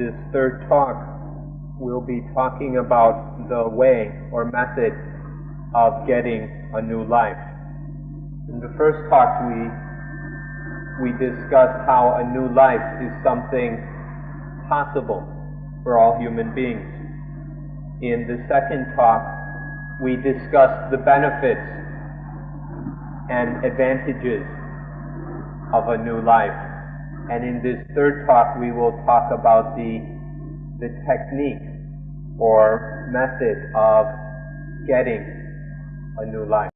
this third talk, we'll be talking about the way or method of getting a new life. In the first talk, we discussed how a new life is something possible for all human beings. In the second talk, we discussed the benefits and advantages of a new life. And in this third talk, we will talk about the technique or method of getting a new life.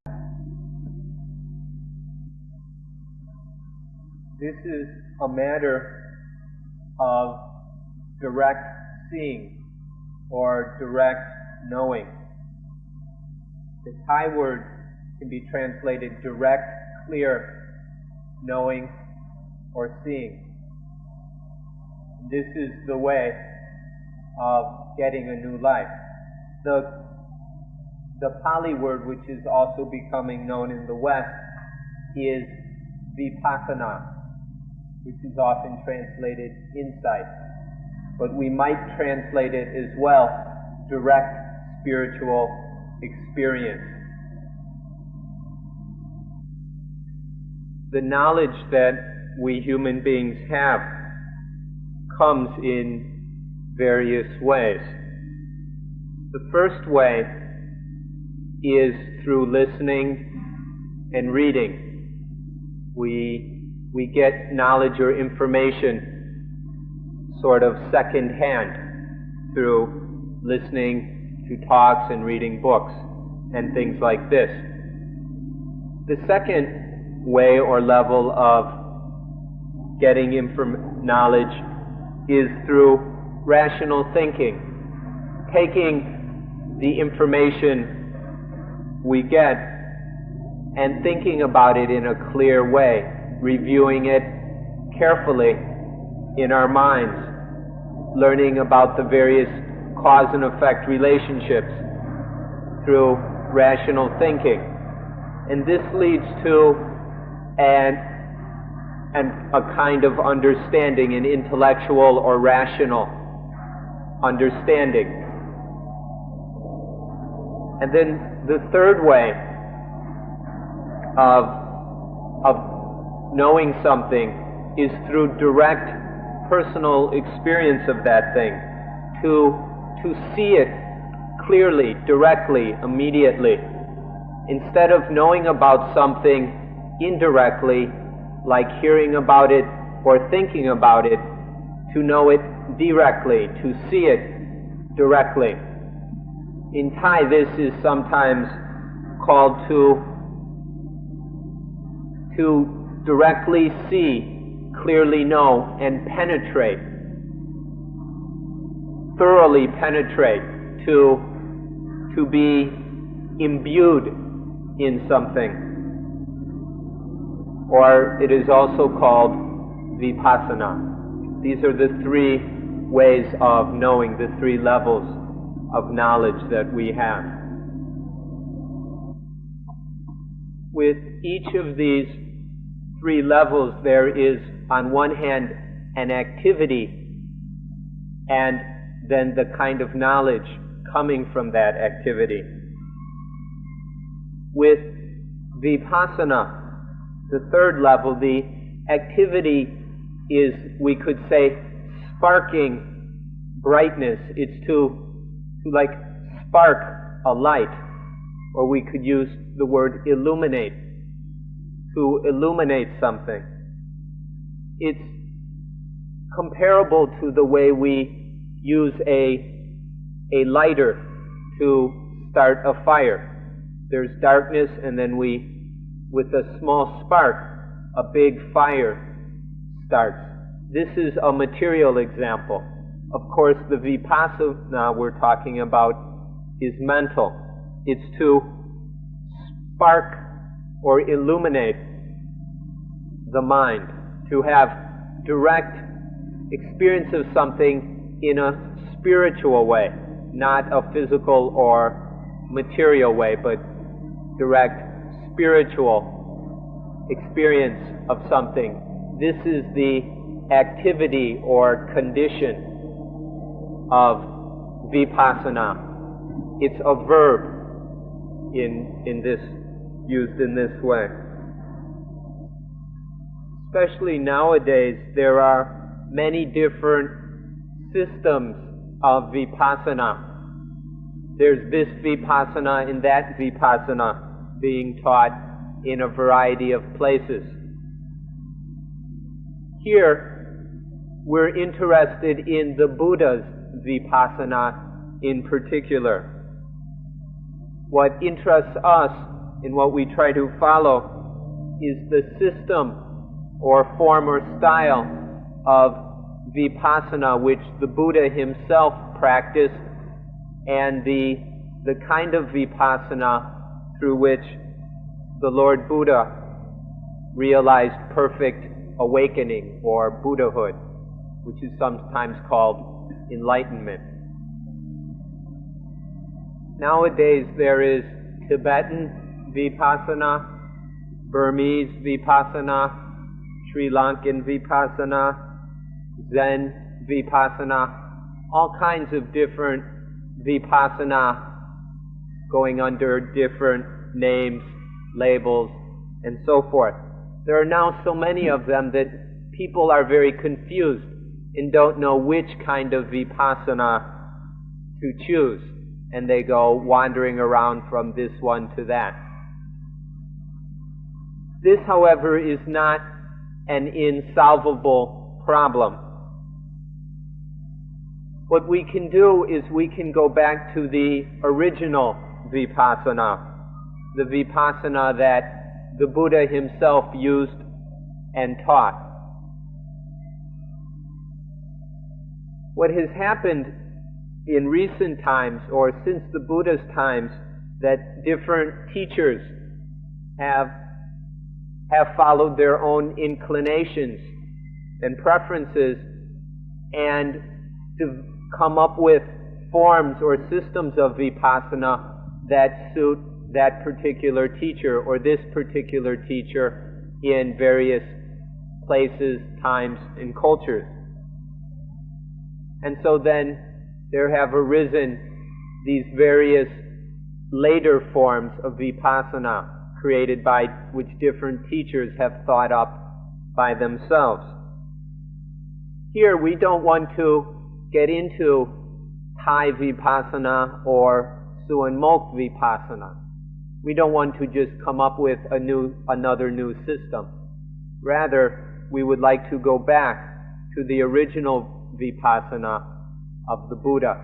This is a matter of direct seeing or direct knowing. The Thai word can be translated direct, clear, knowing, or seeing. This is the way of getting a new life. The Pali word, which is also becoming known in the West, is vipassana, which is often translated insight. But we might translate it as well, direct spiritual experience. The knowledge that we human beings have comes in various ways. The first way is through listening and reading. We get knowledge or information sort of second-hand through listening to talks and reading books and things like this. The second way or level of getting knowledge is through rational thinking, taking the information we get and thinking about it in a clear way, reviewing it carefully in our minds, learning about the various cause and effect relationships through rational thinking. And this leads to a kind of understanding, an intellectual or rational understanding. And then the third way of knowing something is through direct personal experience of that thing, to see it clearly, directly, immediately, instead of knowing about something indirectly, like hearing about it or thinking about it, to know it directly, to see it directly. In Thai, this is sometimes called to directly see, clearly know, and penetrate, thoroughly penetrate, to be imbued in something. Or it is also called vipassana. These are the three ways of knowing, the three levels of knowledge that we have. With each of these three levels, there is, on one hand, an activity, and then the kind of knowledge coming from that activity. With vipassana, the third level, the activity is, we could say, sparking brightness. It's to like spark a light, or we could use the word illuminate, to illuminate something. It's comparable to the way we use a lighter to start a fire. There's darkness, and then with a small spark, a big fire starts. This is a material example. Of course, the vipassana we're talking about is mental. It's to spark or illuminate the mind, to have direct experience of something in a spiritual way, not a physical or material way, but direct spiritual experience of something. This is the activity or condition of vipassana. It's a verb used in this way. Especially nowadays, there are many different systems of vipassana. There's this vipassana and that vipassana being taught in a variety of places. Here, we're interested in the Buddha's vipassana in particular. What interests us and what we try to follow is the system or form or style of vipassana which the Buddha himself practiced, and the kind of vipassana through which the Lord Buddha realized perfect awakening or Buddhahood, which is sometimes called enlightenment. Nowadays there is Tibetan vipassana, Burmese vipassana, Sri Lankan vipassana, Zen vipassana, all kinds of different vipassana going under different names, labels, and so forth. There are now so many of them that people are very confused and don't know which kind of vipassana to choose, and they go wandering around from this one to that. This, however, is not an insolvable problem. What we can do is we can go back to the original vipassana, the vipassana that the Buddha himself used and taught. What has happened in recent times, or since the Buddha's times, that different teachers have followed their own inclinations and preferences and to come up with forms or systems of vipassana that suit that particular teacher or this particular teacher in various places, times, and cultures. And so then there have arisen these various later forms of vipassana created by which different teachers have thought up by themselves. Here we don't want to get into Thai vipassana or Suan Mok vipassana. We don't want to just come up with another new system. Rather, we would like to go back to the original vipassana of the Buddha.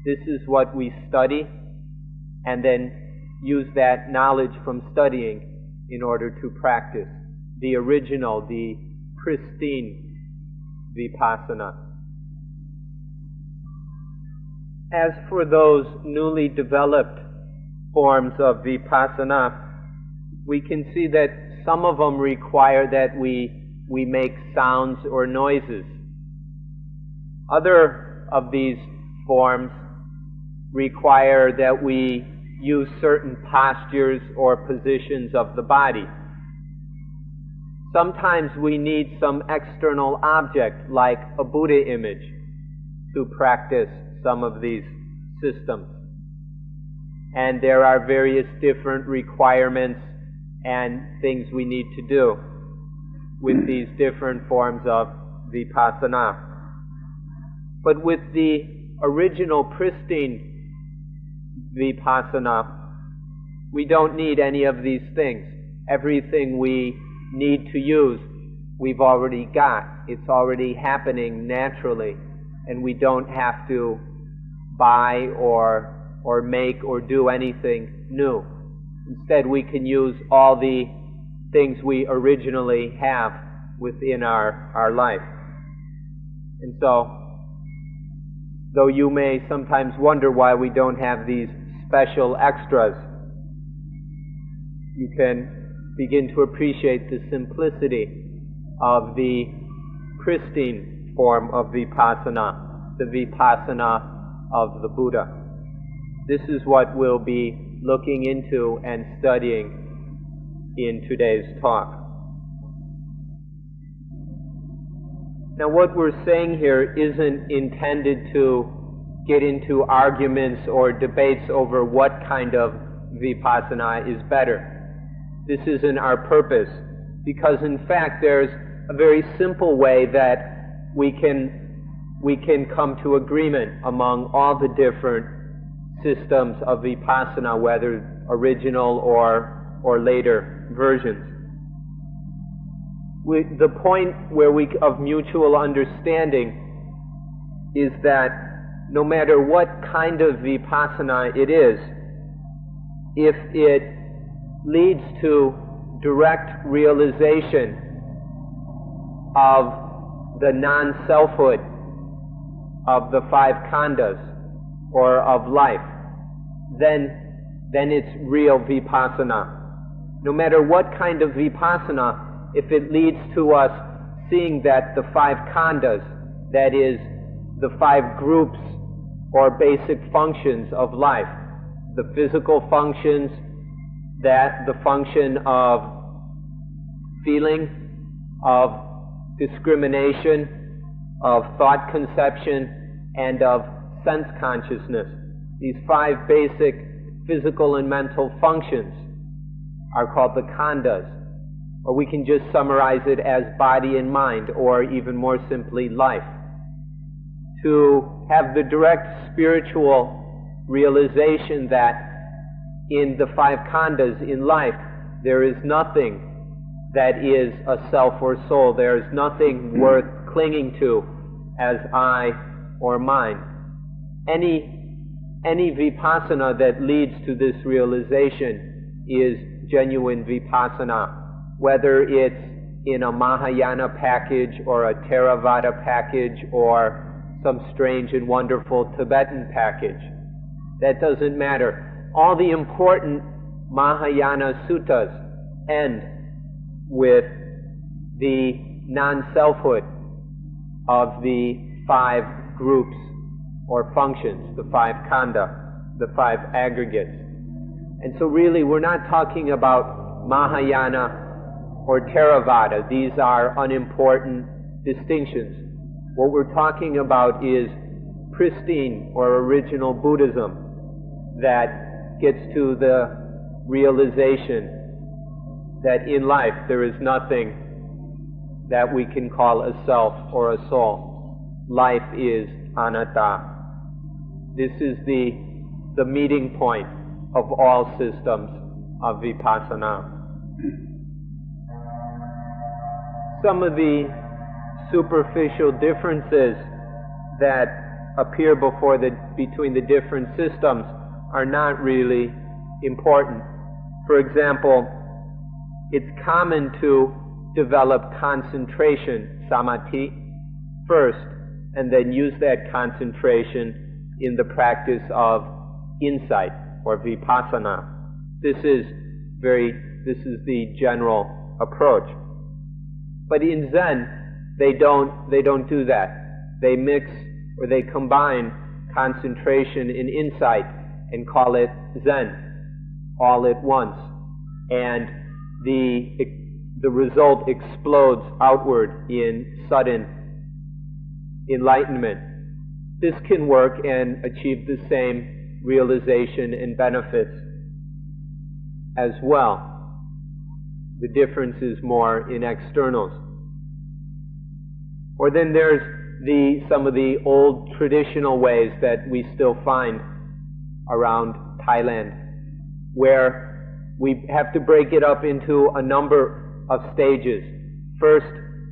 This is what we study, and then use that knowledge from studying in order to practice the original, the pristine vipassana. As for those newly developed forms of vipassana, we can see that some of them require that we make sounds or noises. Other of these forms require that we use certain postures or positions of the body. Sometimes we need some external object, like a Buddha image, to practice some of these systems. And there are various different requirements and things we need to do with these different forms of vipassana. But with the original pristine vipassana, we don't need any of these things. Everything we need to use, we've already got. It's already happening naturally, and we don't have to buy or make or do anything new. Instead, we can use all the things we originally have within our life. And so, though you may sometimes wonder why we don't have these special extras, you can begin to appreciate the simplicity of the pristine form of vipassana, the vipassana of the Buddha. This is what we'll be looking into and studying in today's talk. Now, what we're saying here isn't intended to get into arguments or debates over what kind of vipassana is better. This isn't our purpose, because in fact there's a very simple way that we can come to agreement among all the different systems of vipassana, whether original or later versions. The point of mutual understanding is that no matter what kind of vipassana it is, if it leads to direct realization of the non-selfhood of the five khandhas or of life, then it's real vipassana. No matter what kind of vipassana, if it leads to us seeing that the five khandhas, that is, the five groups or basic functions of life, the physical functions, that the function of feeling, of discrimination, of thought conception, and of sense consciousness. These five basic physical and mental functions are called the khandhas, or we can just summarize it as body and mind, or even more simply, life. To have the direct spiritual realization that in the five khandhas in life, there is nothing that is a self or soul. There is nothing worth clinging to as I or mine. Any vipassana that leads to this realization is genuine vipassana, whether it's in a Mahayana package or a Theravada package or some strange and wonderful Tibetan package. That doesn't matter. All the important Mahayana suttas end with the non-selfhood of the five groups or functions, the five khandha, the five aggregates. And so really we're not talking about Mahayana or Theravada. These are unimportant distinctions. What we're talking about is pristine or original Buddhism that gets to the realization that in life there is nothing that we can call a self or a soul. Life is anatta. This is the meeting point of all systems of vipassana. Some of the superficial differences that appear between the different systems are not really important. For example, it's common to develop concentration, samadhi, first, and then use that concentration in the practice of insight or vipassana. This is the general approach. But in Zen, they don't do that. They mix or they combine concentration and insight and call it Zen all at once. And the result explodes outward in sudden enlightenment. This can work and achieve the same realization and benefits as well. The difference is more in externals. Or then there's some of the old traditional ways that we still find around Thailand, where we have to break it up into a number of stages. First,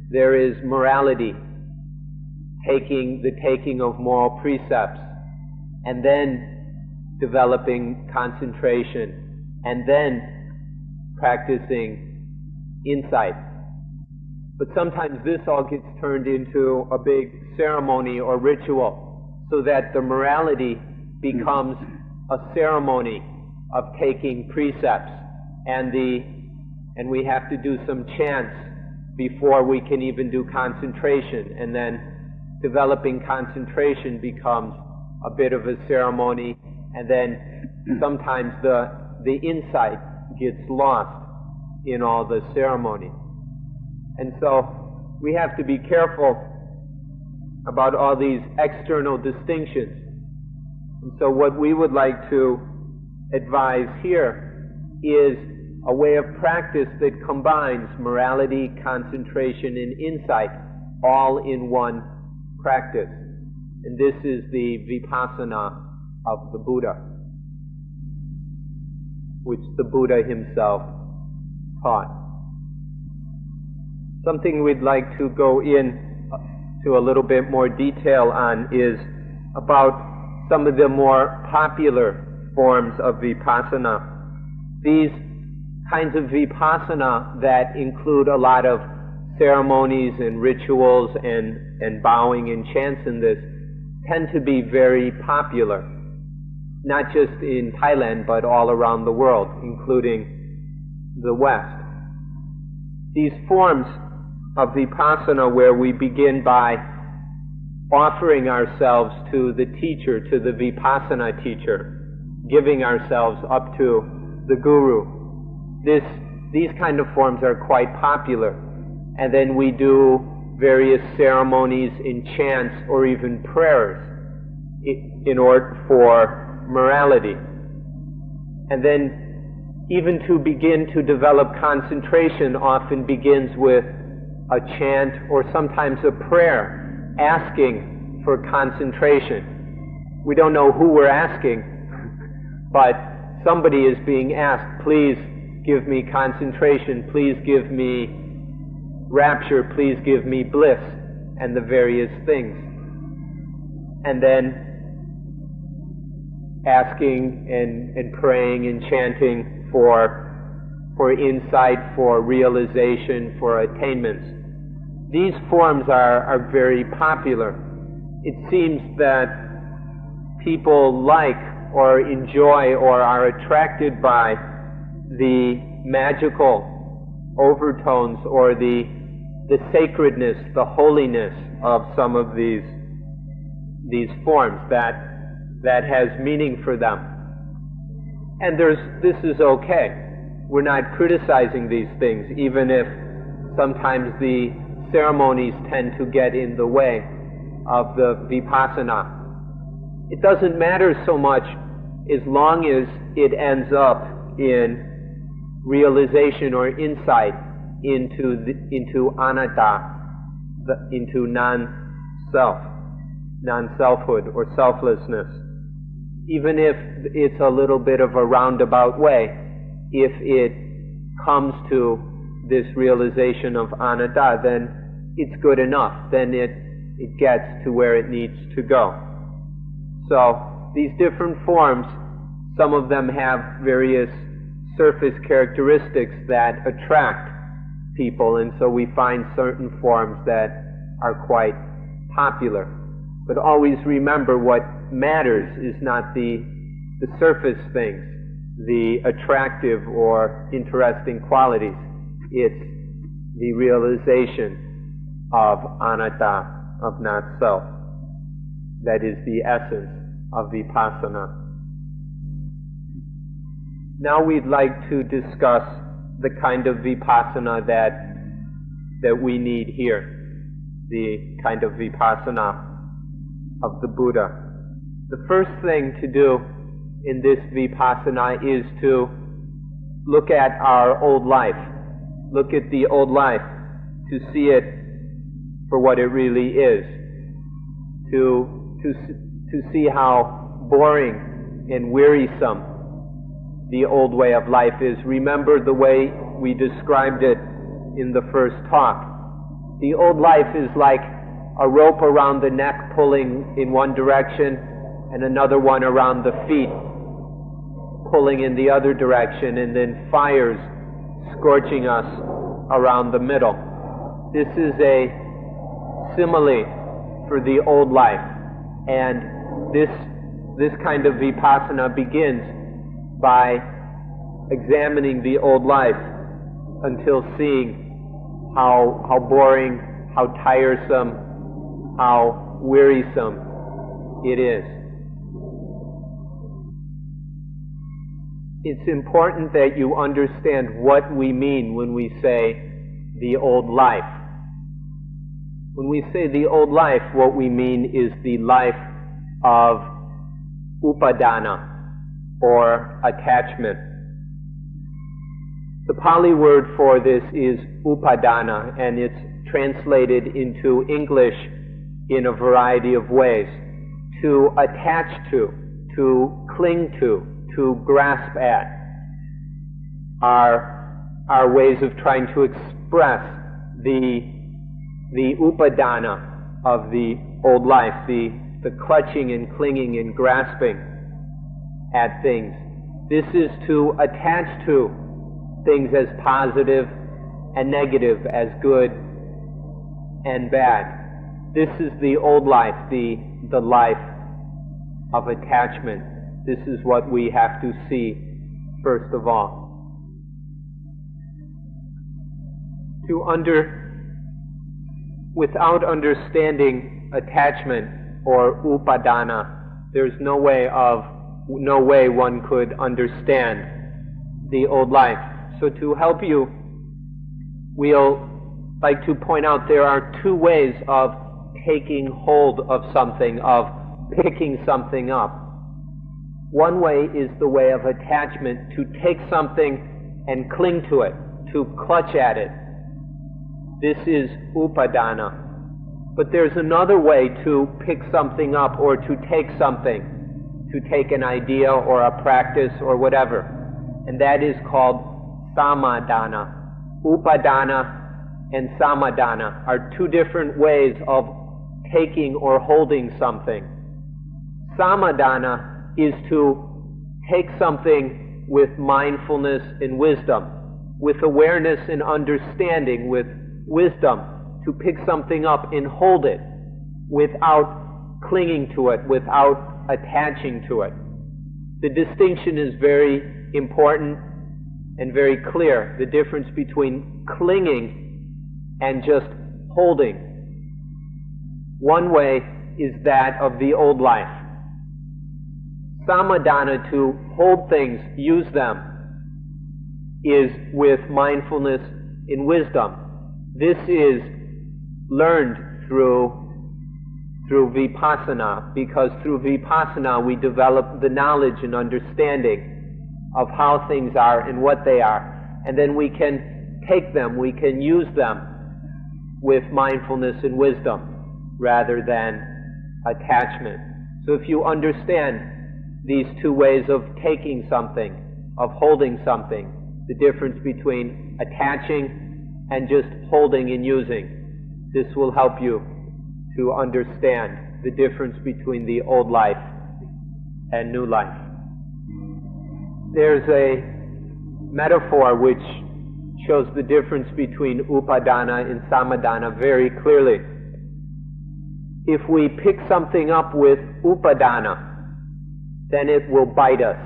there is morality, the taking of moral precepts, and then developing concentration, and then practicing insight. But sometimes this all gets turned into a big ceremony or ritual, so that the morality becomes a ceremony of taking precepts, and we have to do some chants before we can even do concentration, and then developing concentration becomes a bit of a ceremony, and then sometimes the insight gets lost in all the ceremony. And so we have to be careful about all these external distinctions, And so what we would like to advise here is a way of practice that combines morality, concentration, and insight all in one practice. And this is the Vipassana of the Buddha, which the Buddha himself taught. Something we'd like to go into a little bit more detail on is about some of the more popular forms of Vipassana. These kinds of Vipassana that include a lot of ceremonies and rituals and bowing and chants in this tend to be very popular, not just in Thailand but all around the world, including the West. These forms of Vipassana, where we begin by offering ourselves to the teacher, to the Vipassana teacher, giving ourselves up to the Guru. These kind of forms are quite popular. And then we do various ceremonies in chants or even prayers in order for morality. And then even to begin to develop concentration often begins with a chant or sometimes a prayer asking for concentration. We don't know who we're asking, but somebody is being asked, please give me concentration, please give me rapture, please give me bliss, and the various things. And then asking and praying and chanting for insight, for realization, for attainments. These forms are very popular. It seems that people like or enjoy or are attracted by the magical overtones or the sacredness, the holiness of some of these forms that has meaning for them. And this is okay. We're not criticizing these things, even if sometimes the ceremonies tend to get in the way of the Vipassana. It doesn't matter so much as long as it ends up in realization or insight into anatta, into non-self, non-selfhood or selflessness. Even if it's a little bit of a roundabout way, if it comes to this realization of anatta, then it's good enough. Then it gets to where it needs to go. So these different forms, some of them have various surface characteristics that attract people, and so we find certain forms that are quite popular. But always remember, what matters is not the surface things, the attractive or interesting qualities. It's the realization of anatta, of not self. That is the essence of Vipassana. Now we'd like to discuss the kind of Vipassana that we need here, the kind of Vipassana of the Buddha. The first thing to do in this Vipassana is to look at our old life. Look at the old life, to see it for what it really is. To see how boring and wearisome the old way of life is. Remember the way we described it in the first talk. The old life is like a rope around the neck pulling in one direction and another one around the feet pulling in the other direction, and then fires scorching us around the middle. This is a simile for the old life, and this kind of Vipassana begins by examining the old life until seeing how boring, how tiresome, how wearisome it is. It's important that you understand what we mean when we say the old life. When we say the old life, what we mean is the life of upadana, or attachment. The Pali word for this is upadana, and it's translated into English in a variety of ways. To attach to cling to grasp at, are ways of trying to express the upadana of the old life, the clutching and clinging and grasping at things. This is to attach to things as positive and negative, as good and bad. This is the old life, the life of attachment. This is what we have to see first of all. Without understanding attachment or upadana, there's no way one could understand the old life. So to help you, we'll like to point out there are two ways of taking hold of something, of picking something up. One way is the way of attachment, to take something and cling to it, to clutch at it. This is upadana. But there's another way to pick something up or to take something, to take an idea or a practice or whatever, and that is called samadana. Upadana and samadana are two different ways of taking or holding something. Samadana is to take something with mindfulness and wisdom, with awareness and understanding, with wisdom, to pick something up and hold it without clinging to it, without attaching to it. The distinction is very important and very clear, the difference between clinging and just holding. One way is that of the old life. Samadana, to hold things, use them, is with mindfulness and wisdom. This is learned through vipassana, because through vipassana we develop the knowledge and understanding of how things are and what they are, and then we can take them, we can use them with mindfulness and wisdom rather than attachment. So if you understand these two ways of taking something, of holding something, the difference between attaching and just holding and using, this will help you to understand the difference between the old life and new life. There's a metaphor which shows the difference between upadana and samadana very clearly. If we pick something up with upadana, then it will bite us.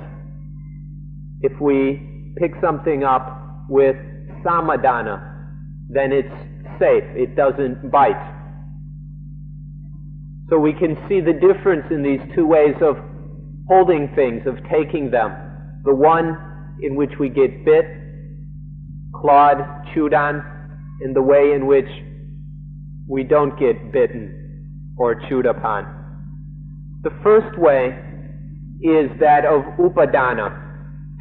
If we pick something up with samadana, then it's safe, it doesn't bite. So we can see the difference in these two ways of holding things, of taking them. The one in which we get bit, clawed, chewed on, and the way in which we don't get bitten or chewed upon. The first way is that of upadana,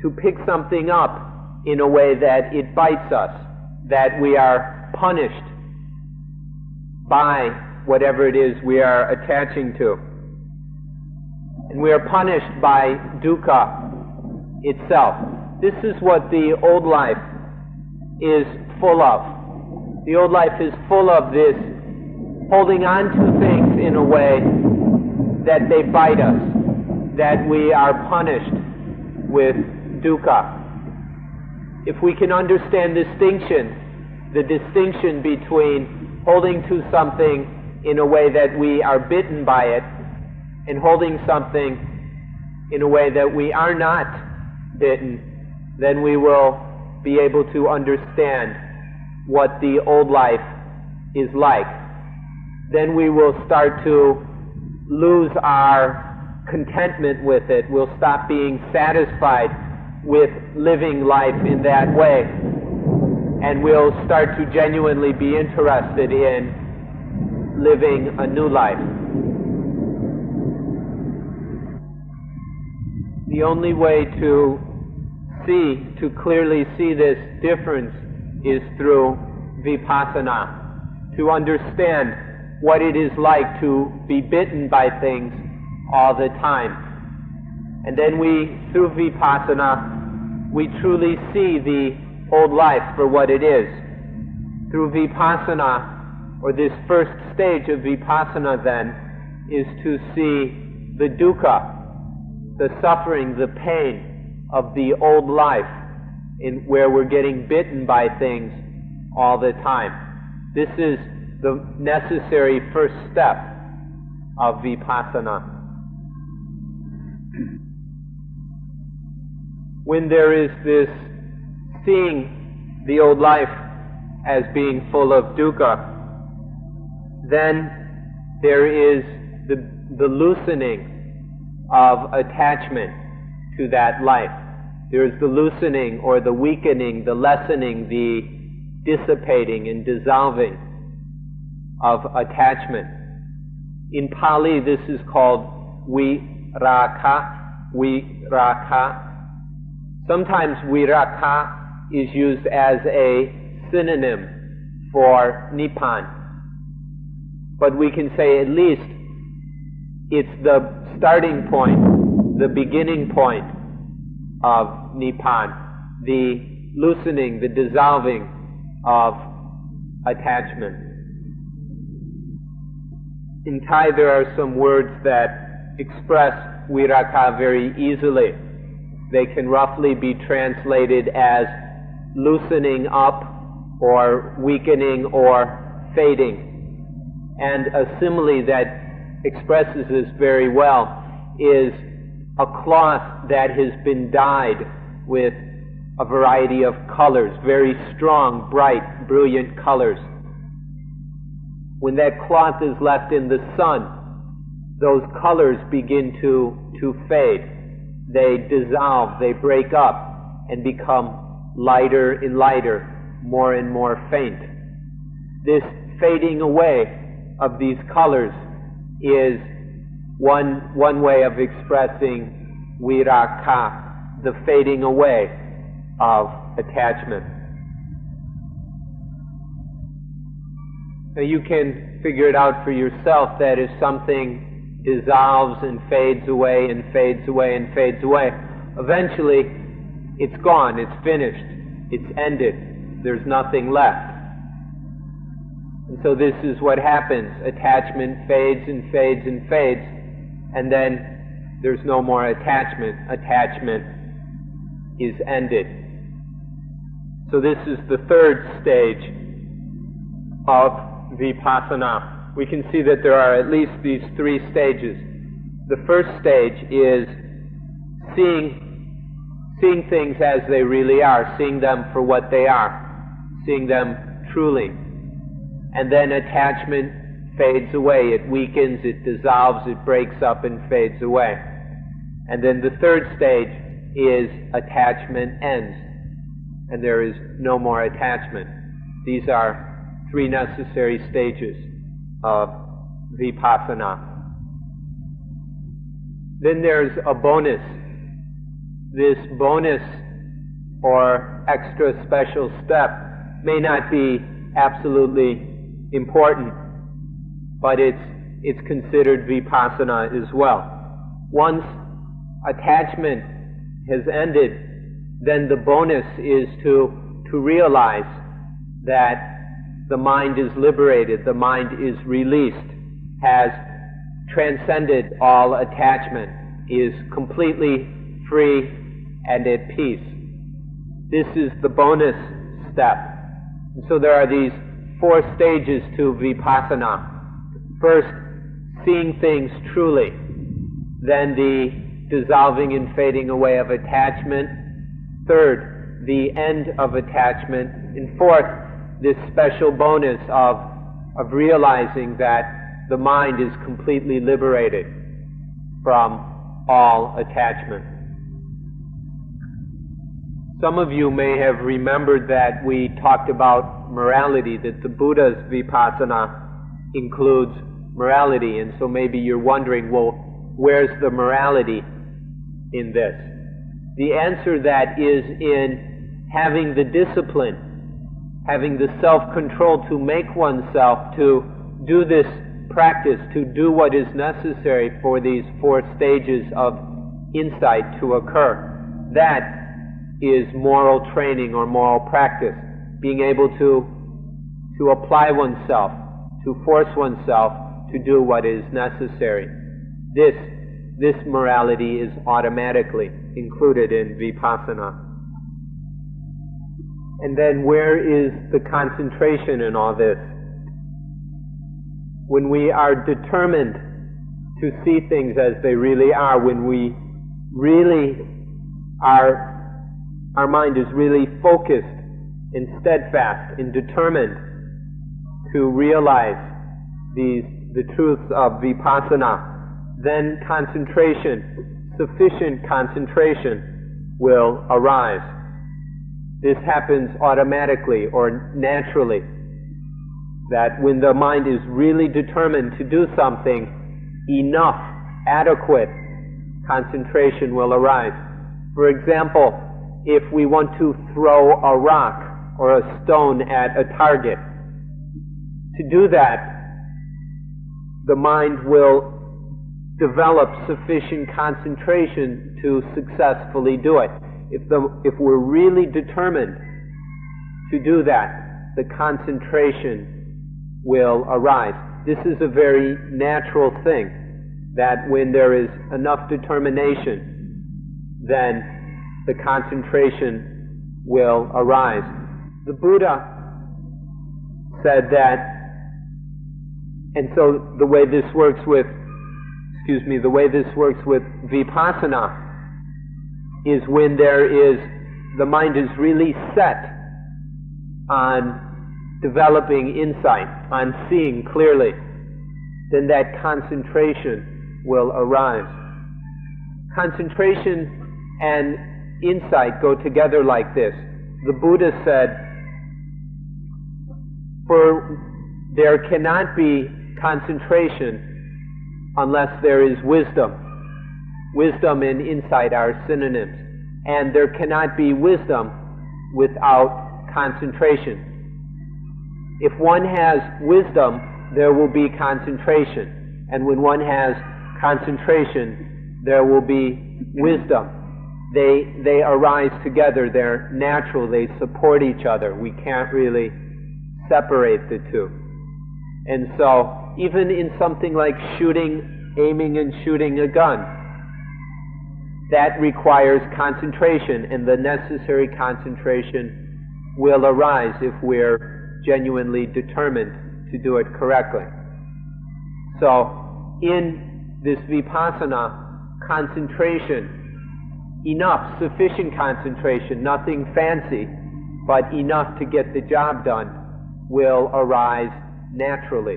to pick something up in a way that it bites us, that we are punished by whatever it is we are attaching to. And we are punished by dukkha itself. This is what the old life is full of. The old life is full of this holding on to things in a way that they bite us, that we are punished with dukkha. If we can understand the distinction between holding to something in a way that we are bitten by it and holding something in a way that we are not bitten, then we will be able to understand what the old life is like. Then we will start to lose our contentment with it. We'll stop being satisfied with living life in that way, and we'll start to genuinely be interested in living a new life. The only way to clearly see this difference is through vipassana, to understand what it is like to be bitten by things all the time. And then through vipassana, we truly see the old life for what it is. Through vipassana, or this first stage of vipassana then, is to see the dukkha, the suffering, the pain of the old life, where we're getting bitten by things all the time. This is the necessary first step of vipassana. When there is this seeing the old life as being full of dukkha, then there is the loosening of attachment to that life. There is the loosening or the weakening, the lessening, the dissipating and dissolving of attachment. In Pali, this is called viraka. Sometimes viraka is used as a synonym for Nibbana. But we can say at least it's the starting point, the beginning point of Nibbana, the loosening, the dissolving of attachment. In Thai there are some words that express viraka very easily. They can roughly be translated as loosening up or weakening or fading. And a simile that expresses this very well is a cloth that has been dyed with a variety of colors, very strong, bright, brilliant colors. When that cloth is left in the sun, those colors begin to fade. They dissolve, they break up, and become lighter and lighter, more and more faint. This fading away of these colors is one way of expressing viraka, the fading away of attachment. Now you can figure it out for yourself that if something dissolves and fades away and fades away and fades away, eventually it's gone, it's finished, it's ended, there's nothing left. And so this is what happens. Attachment fades and fades and fades, and then there's no more attachment. Attachment is ended. So this is the third stage of vipassana. We can see that there are at least these three stages. The first stage is seeing things as they really are, seeing them for what they are, seeing them truly. And then attachment fades away, it weakens, it dissolves, it breaks up and fades away. And then the third stage is attachment ends, and there is no more attachment. These are three necessary stages of vipassana. Then there's a bonus. This bonus or extra special step may not be absolutely important, but it's considered vipassana as well. Once attachment has ended, then the bonus is to realize that the mind is liberated, the mind is released, has transcended all attachment, is completely free and at peace. This is the bonus step. And so there are these 4 stages to vipassana. First, seeing things truly. Then the dissolving and fading away of attachment. Third, the end of attachment. And fourth, this special bonus of realizing that the mind is completely liberated from all attachment. Some of you may have remembered that we talked about morality, that the Buddha's vipassana includes morality, and so maybe you're wondering, well, where's the morality in this? The answer that is in having the discipline, having the self-control to make oneself to do this practice, to do what is necessary for these 4 stages of insight to occur. That is moral training or moral practice, being able to apply oneself, to force oneself to do what is necessary. This morality is automatically included in vipassana. And then where is the concentration in all this? When we are determined to see things as they really are, when we really are, our mind is really focused and steadfast and determined to realize the truths of vipassana, then concentration, sufficient concentration, will arise. This happens automatically or naturally, that when the mind is really determined to do something, enough, adequate concentration will arise. For example, if we want to throw a rock or a stone at a target, to do that, the mind will develop sufficient concentration to successfully do it. If we're really determined to do that, the concentration will arise. This is a very natural thing, that when there is enough determination, then the concentration will arise. The Buddha said that, and so the way this works with vipassana is when the mind is really set on developing insight, on seeing clearly, then that concentration will arise. Concentration and insight go together like this. The Buddha said, for there cannot be concentration unless there is wisdom. Wisdom and insight are synonyms. And there cannot be wisdom without concentration. If one has wisdom, there will be concentration. And when one has concentration, there will be wisdom. They arise together. They're natural. They support each other. We can't really separate the two. And so, even in something like aiming and shooting a gun, that requires concentration, and the necessary concentration will arise if we're genuinely determined to do it correctly. So, in this vipassana, concentration, enough, sufficient concentration, nothing fancy, but enough to get the job done, will arise naturally.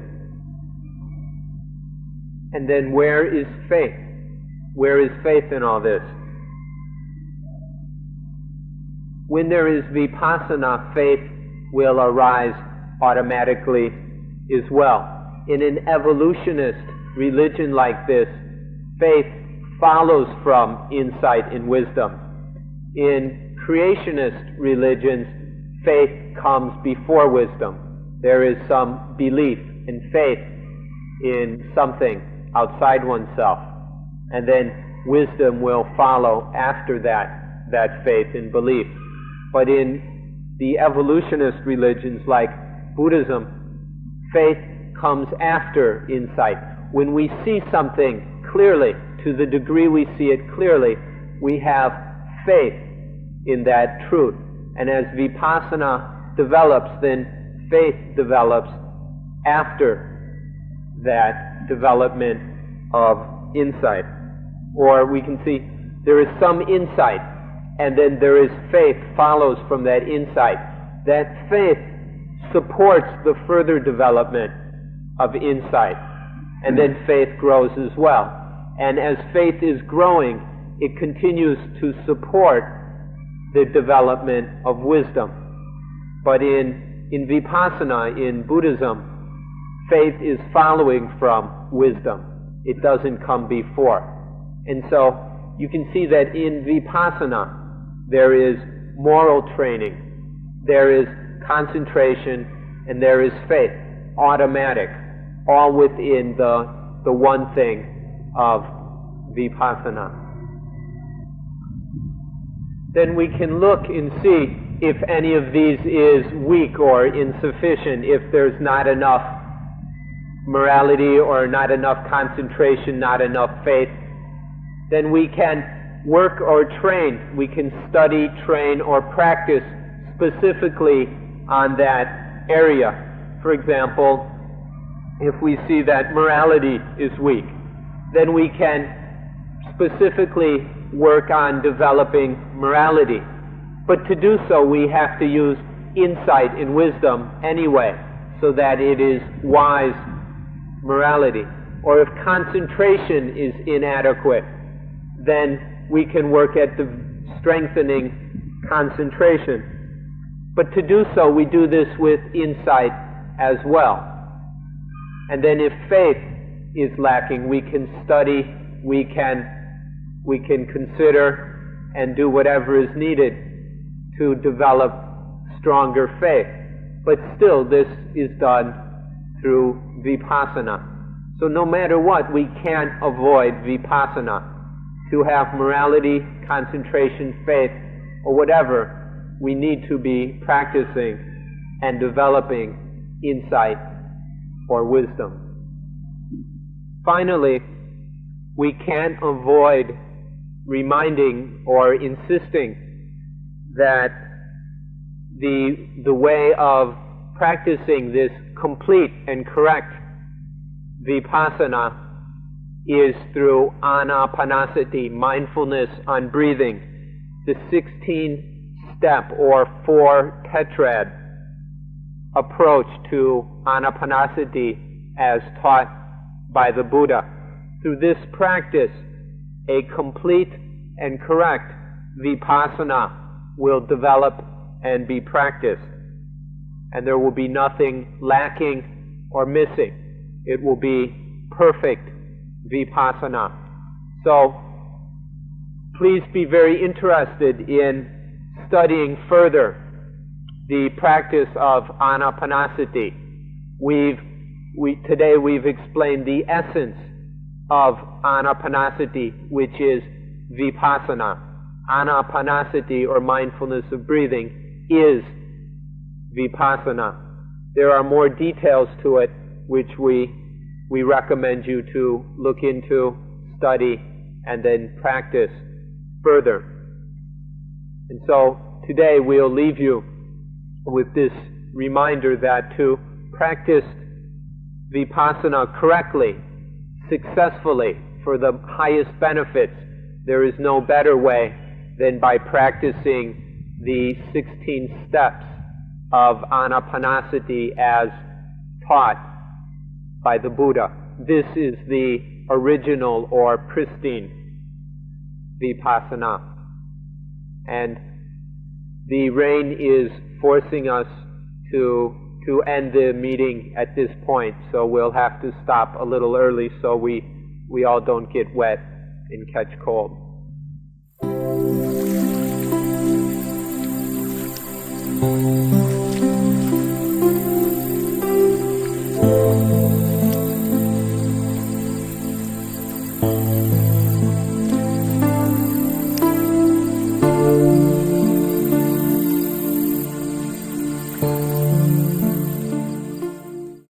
And then where is faith? Where is faith in all this? When there is vipassana, faith will arise automatically as well. In an evolutionist religion like this, faith follows from insight and wisdom. In creationist religions, faith comes before wisdom. There is some belief and faith in something outside oneself, and then wisdom will follow after that faith and belief. But in the evolutionist religions like Buddhism, faith comes after insight. When we see something clearly, to the degree we see it clearly, we have faith in that truth. And as vipassana develops, then faith develops after that development of insight. Or we can see there is some insight, and then there is faith follows from that insight. That faith supports the further development of insight, and then faith grows as well. And as faith is growing, it continues to support the development of wisdom. But in vipassana, in Buddhism, faith is following from wisdom. It doesn't come before. And so, you can see that in Vipassana there is moral training, there is concentration, and there is faith, automatic, all within the one thing of Vipassana. Then we can look and see if any of these is weak or insufficient, if there's not enough morality or not enough concentration, not enough faith. Then we can work or train, we can study, train, or practice specifically on that area. For example, if we see that morality is weak, then we can specifically work on developing morality. But to do so, we have to use insight and wisdom anyway, so that it is wise morality. Or if concentration is inadequate, then we can work at strengthening concentration. But to do so, we do this with insight as well. And then if faith is lacking, we can study, we can consider and do whatever is needed to develop stronger faith. But still, this is done through Vipassana. So no matter what, we can't avoid Vipassana. To have morality, concentration, faith, or whatever, we need to be practicing and developing insight or wisdom. Finally, we can't avoid reminding or insisting that the way of practicing this complete and correct Vipassana is through anapanasati, mindfulness on breathing, the 16-step or 4 tetrad approach to anapanasati as taught by the Buddha. Through this practice, a complete and correct Vipassana will develop and be practiced, and there will be nothing lacking or missing. It will be perfect Vipassana. So please be very interested in studying further the practice of anapanasati. Today we've explained the essence of anapanasati, which is Vipassana. Anapanasati, or mindfulness of breathing, is Vipassana. There are more details to it which we recommend you to look into, study, and then practice further. And so today we'll leave you with this reminder that to practice Vipassana correctly, successfully, for the highest benefits, there is no better way than by practicing the 16 steps of anapanasati as taught by the Buddha. This is the original or pristine Vipassana. And the rain is forcing us to end the meeting at this point, so we'll have to stop a little early so we all don't get wet and catch cold. Thank you.